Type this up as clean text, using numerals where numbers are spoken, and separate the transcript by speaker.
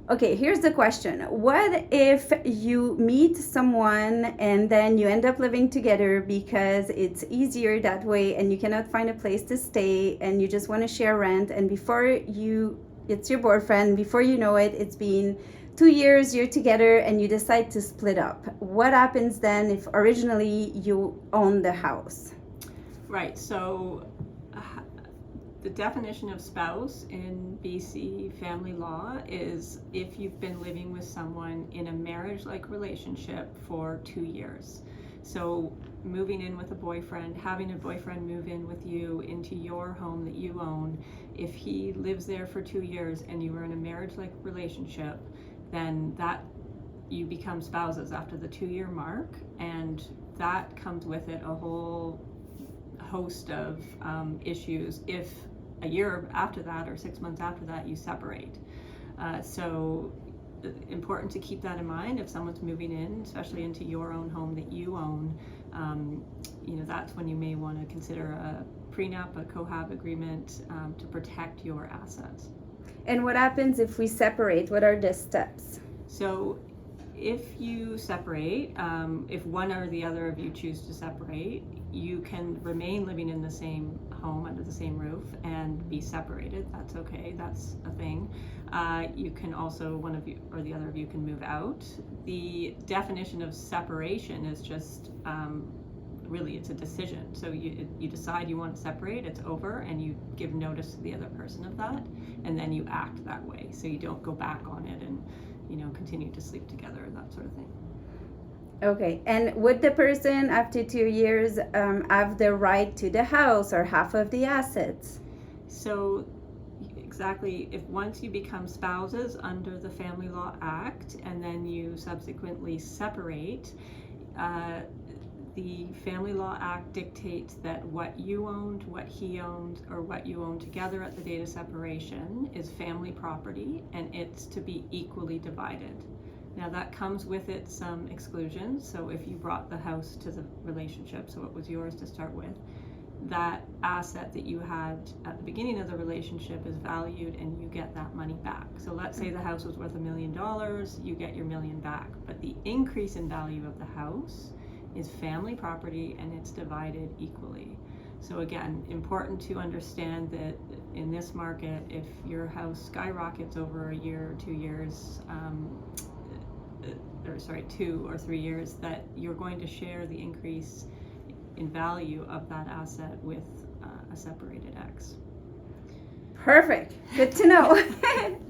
Speaker 1: Okay, here's the question. What if you meet someone and then you end up living together because it's easier that way and you cannot find a place to stay and you just want to share rent, and it's your boyfriend, before you know it, it's been 2 years you're together and you decide to split up. What happens then if originally you own the house?
Speaker 2: Right, so the definition of spouse in BC family law is if you've been living with someone in a marriage-like relationship for 2 years. So moving in with a boyfriend, having a boyfriend move in with you into your home that you own, if he lives there for 2 years and you were in a marriage-like relationship, then that you become spouses after the 2-year mark, and that comes with it a whole host of issues if a year after that or 6 months after that you separate. So important to keep that in mind if someone's moving in, especially into your own home that you own. That's when you may want to consider a prenup, a cohab agreement to protect your assets.
Speaker 1: And what happens if we separate? What are the steps?
Speaker 2: So if you separate, if one or the other of you choose to separate, you can remain living in the same home under the same roof and be separated. That's okay, that's a thing. You can also, one of you or the other of you can move out. The definition of separation is just really it's a decision. So you decide you want to separate, it's over, and you give notice to the other person of that, and then you act that way. So you don't go back on it and continue to sleep together, that sort of thing.
Speaker 1: Okay, and would the person after 2 years have the right to the house or half of the assets?
Speaker 2: So exactly, if once you become spouses under the Family Law Act and then you subsequently separate, the Family Law Act dictates that what you owned, what he owned, or what you own together at the date of separation is family property, and it's to be equally divided. Now that comes with it some exclusions. So if you brought the house to the relationship, so it was yours to start with, that asset that you had at the beginning of the relationship is valued and you get that money back. So let's say the house was worth $1 million, you get your $1 million back, but the increase in value of the house is family property and it's divided equally. So again, important to understand that in this market, if your house skyrockets over a year or 2 years, 2 or 3 years, that you're going to share the increase in value of that asset with a separated ex.
Speaker 1: Perfect. Good to know.